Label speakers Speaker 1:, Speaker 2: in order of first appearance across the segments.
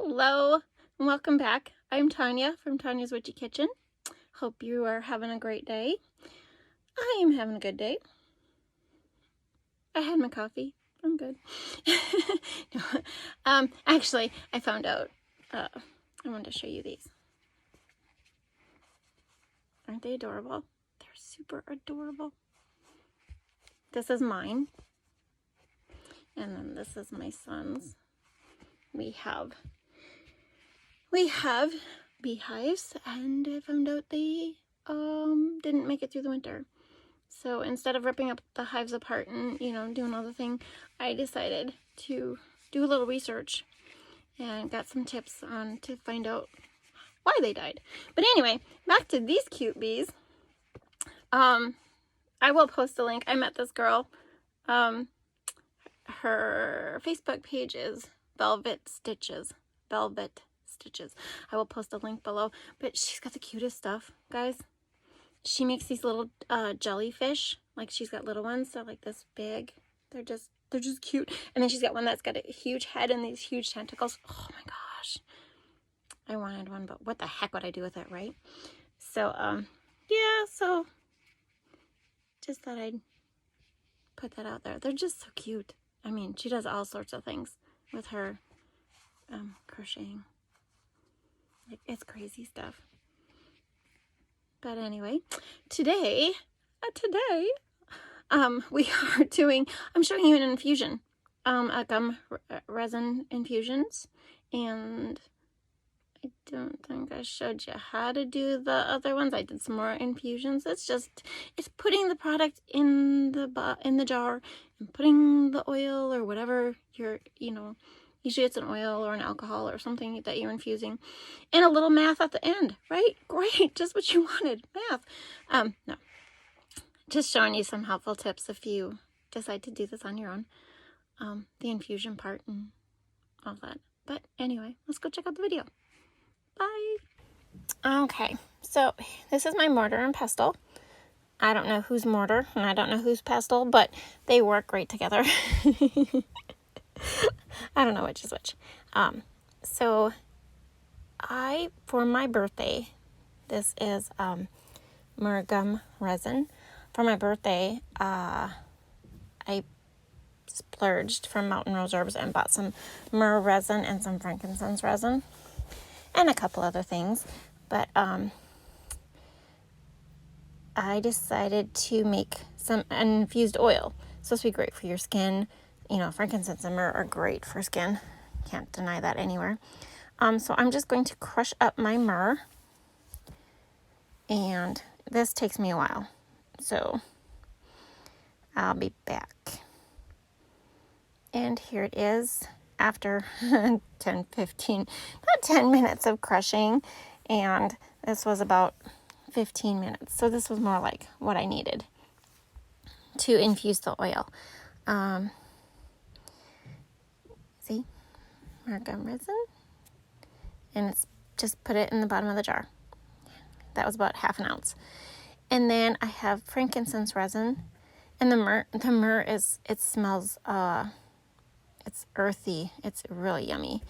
Speaker 1: Hello and welcome back. I'm Tonya from Tonya's Witchy Kitchen. Hope you are having a great day. I am having a good day. I had my coffee. I'm good. No. Actually, I found out. I wanted to show you these. Aren't they adorable? They're super adorable. This is mine. And then this is my son's. We have beehives, and I found out they didn't make it through the winter. So instead of ripping up the hives apart and, doing all the thing, I decided to do a little research and got some tips on to find out why they died. But anyway, back to these cute bees. I will post a link. I met this girl. Her Facebook page is Velvet Stitches. I will post a link below, but she's got the cutest stuff, guys. She makes these little jellyfish. Like, she's got little ones, they're like this big. They're just cute. And then she's got one that's got a huge head and these huge tentacles. Oh my gosh, I wanted one, but what the heck would I do with it, right? So yeah, so just thought I'd put that out there. They're just so cute. I mean, she does all sorts of things with her crocheting. Like, it's crazy stuff. But anyway, today we are doing, I'm showing you an infusion, a gum resin infusions, and I don't think I showed you how to do the other ones. I did some more infusions. It's putting the product in the jar and putting the oil or whatever you're, usually it's an oil or an alcohol or something that you're infusing, and a little math at the end, right? Great, just what you wanted, math. No, just showing you some helpful tips if you decide to do this on your own, the infusion part and all that. But anyway, let's go check out the video. Bye. Okay, so this is my mortar and pestle. I don't know who's mortar and I don't know who's pestle, but they work great together. I don't know which is which. So for my birthday, this is Myrrh gum resin. For my birthday, I splurged from Mountain Rose Herbs and bought some myrrh resin and some frankincense resin and a couple other things. But I decided to make some infused oil. It's supposed to be great for your skin. Frankincense and myrrh are great for skin. Can't deny that anywhere. So I'm just going to crush up my myrrh. And this takes me a while. So I'll be back. And here it is after 10 minutes of crushing. And this was about 15 minutes. So this was more like what I needed to infuse the oil. See, Myrrh gum resin, and it's just put it in the bottom of the jar. That was about ½ ounce. And then I have frankincense resin, and the myrrh it smells, it's earthy. It's really yummy.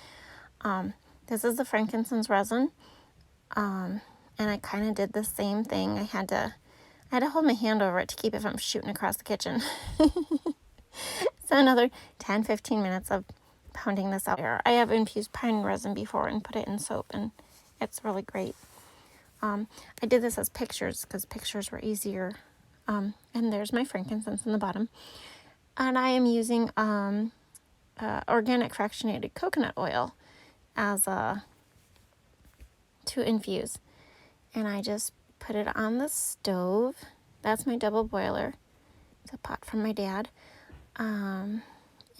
Speaker 1: This is the frankincense resin, and I kind of did the same thing. I had to hold my hand over it to keep it from shooting across the kitchen. So another 10-15 minutes of pounding this out. I have infused pine resin before and put it in soap, and it's really great. I did this as pictures because pictures were easier. And there's my frankincense in the bottom. And I am using organic fractionated coconut oil as to infuse. And I just put it on the stove. That's my double boiler. It's a pot from my dad.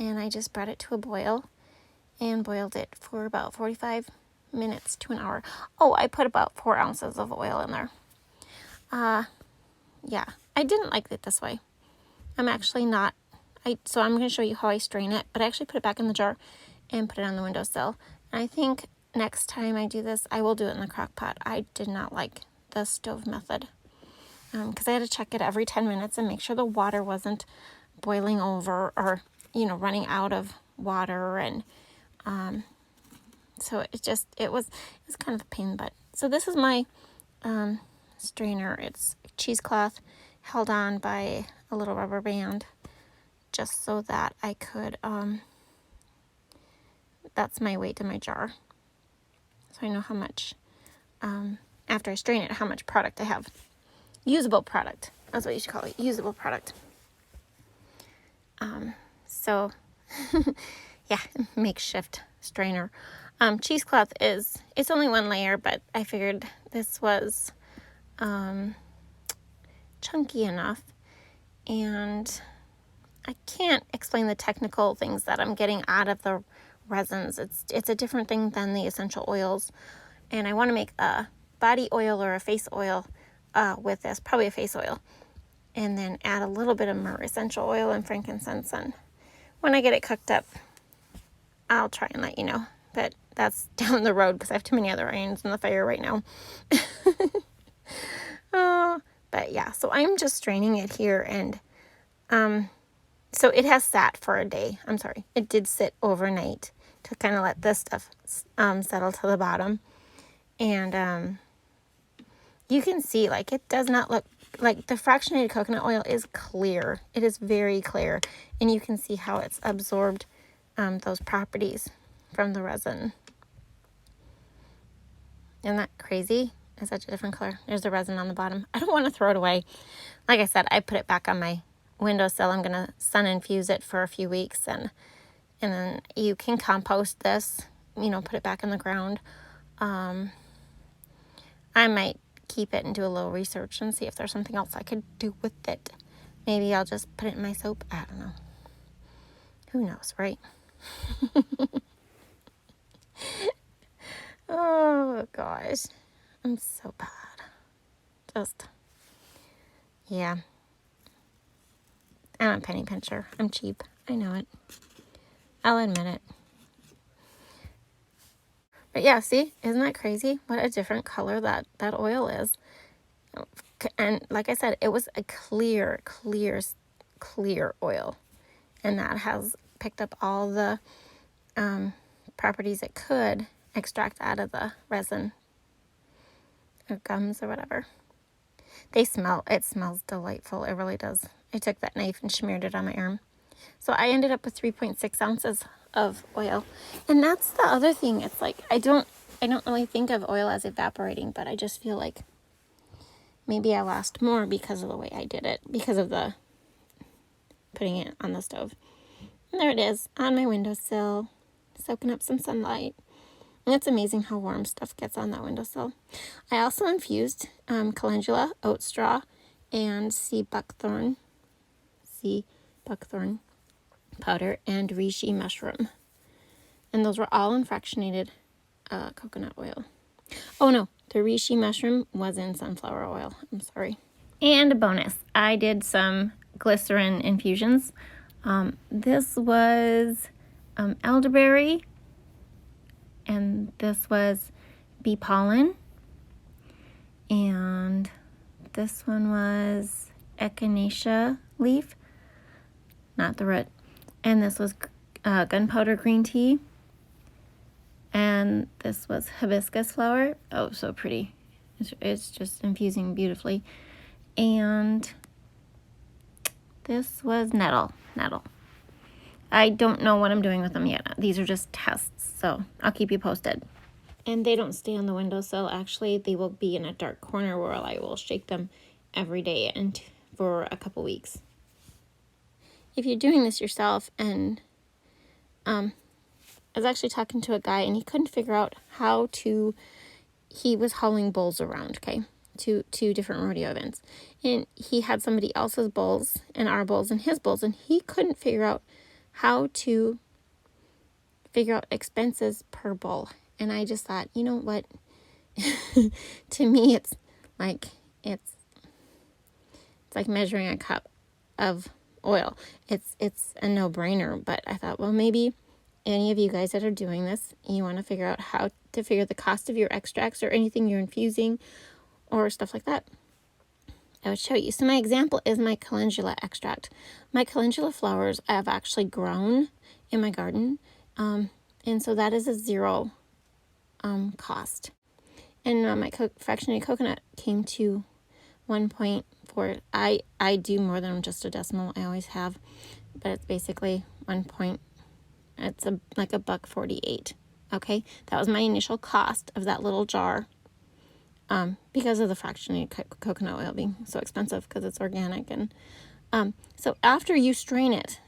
Speaker 1: And I just brought it to a boil and boiled it for about 45 minutes to an hour. Oh, I put about 4 ounces of oil in there. Yeah, I didn't like it this way. I'm actually not, so I'm going to show you how I strain it, but I actually put it back in the jar and put it on the windowsill. And I think next time I do this, I will do it in the crock pot. I did not like the stove method because I had to check it every 10 minutes and make sure the water wasn't boiling over or, running out of water. And So it was kind of a pain in the butt. So this is my strainer. It's cheesecloth held on by a little rubber band, just so that I could, that's my weight in my jar. So I know how much, after I strain it, how much product I have. Usable product. That's what you should call it. Usable product. So, yeah, makeshift strainer. Cheesecloth it's only one layer, but I figured this was chunky enough, and I can't explain the technical things that I'm getting out of the resins. It's a different thing than the essential oils, and I want to make a body oil or a face oil with this, probably a face oil, and then add a little bit of myrrh essential oil and frankincense. And when I get it cooked up, I'll try and let you know. But that's down the road because I have too many other irons in the fire right now. But yeah, so I'm just straining it here, and so it has sat for a day. I'm sorry, it did sit overnight to kind of let this stuff settle to the bottom. And you can see, like, it does not look like the fractionated coconut oil is clear. It is very clear, and you can see how it's absorbed those properties from the resin. Isn't that crazy? It's such a different color. There's the resin on the bottom. I don't want to throw it away. Like I said, I put it back on my windowsill. I'm going to sun infuse it for a few weeks, and then you can compost this, put it back in the ground. I might keep it and do a little research and see if there's something else I could do with it. Maybe I'll just put it in my soap. I don't know. Who knows, right? Oh, gosh. I'm so bad. Yeah. I'm a penny pincher. I'm cheap. I know it. I'll admit it. But yeah, see? Isn't that crazy? What a different color that oil is. And like I said, it was a clear oil. And that has picked up all the properties it could extract out of the resin or gums or whatever. It smells delightful. It really does. I took that knife and smeared it on my arm. So I ended up with 3.6 ounces of oil. And that's the other thing. It's like, I don't really think of oil as evaporating, but I just feel like maybe I lost more because of the way I did it, because of the putting it on the stove. And there it is on my windowsill, soaking up some sunlight. And it's amazing how warm stuff gets on that windowsill. I also infused calendula, oat straw, and sea buckthorn powder, and reishi mushroom. And those were all in fractionated coconut oil. Oh no, the reishi mushroom was in sunflower oil. I'm sorry. And a bonus, I did some glycerin infusions. This was elderberry, and this was bee pollen, and this one was echinacea leaf, not the root, and this was gunpowder green tea, and this was hibiscus flower. Oh, so pretty. It's just infusing beautifully. And this was nettle. I don't know what I'm doing with them yet. These are just tests, so I'll keep you posted. And they don't stay on the windowsill. Actually, they will be in a dark corner where I will shake them every day and for a couple weeks. If you're doing this yourself, and I was actually talking to a guy, and he couldn't figure out how to, he was hauling bulls around, okay, to different rodeo events. And he had somebody else's bulls and our bulls and his bulls, and he couldn't figure out how to figure out expenses per bull. And I just thought, you know what? To me, it's like measuring a cup of oil. It's a no-brainer. But I thought, well, maybe any of you guys that are doing this, you want to figure out how to figure the cost of your extracts or anything you're infusing or stuff like that, I would show you. So my example is my calendula extract. My calendula flowers I have actually grown in my garden. And so that is a 0 cost. And my fractionated coconut came to 1.4. I do more than just a decimal. I always have, but it's basically it's like $1.48. Okay, that was my initial cost of that little jar, because of the fractionated coconut oil being so expensive because it's organic. And so after you strain it,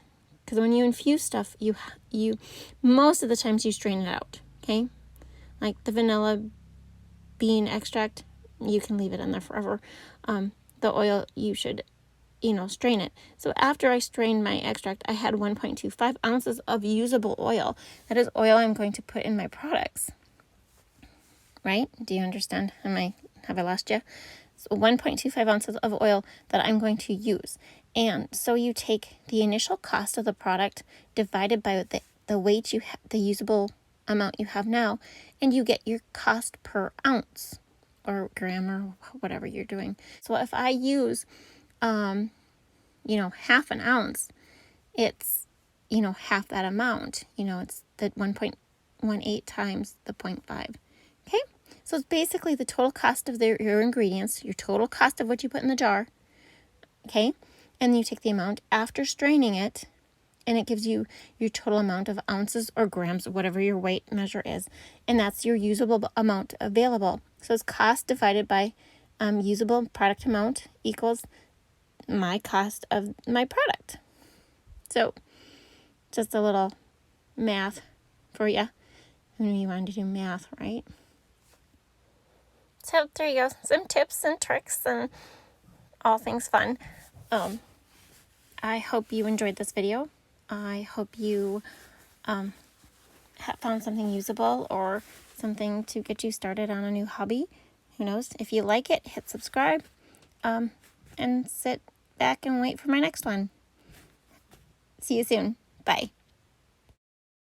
Speaker 1: because when you infuse stuff, you most of the times you strain it out. Okay, like the vanilla bean extract, you can leave it in there forever. The oil, you should, strain it. So after I strained my extract, I had 1.25 ounces of usable oil. That is oil I'm going to put in my products. Right? Do you understand? Have I lost you? So 1.25 ounces of oil that I'm going to use. And so you take the initial cost of the product divided by the weight the usable amount you have now, and you get your cost per ounce or gram or whatever you're doing. So if I use, half an ounce, it's, half that amount. It's the 1.18 times the 0.5. Okay? So it's basically the total cost of your ingredients, your total cost of what you put in the jar. Okay? And you take the amount after straining it, and it gives you your total amount of ounces or grams, whatever your weight measure is. And that's your usable amount available. So it's cost divided by usable product amount equals my cost of my product. So just a little math for you. Who knew you wanted to do math, right? So there you go. Some tips and tricks and all things fun. I hope you enjoyed this video. I hope you found something usable or something to get you started on a new hobby. Who knows? If you like it, hit subscribe, and sit back and wait for my next one. See you soon. Bye.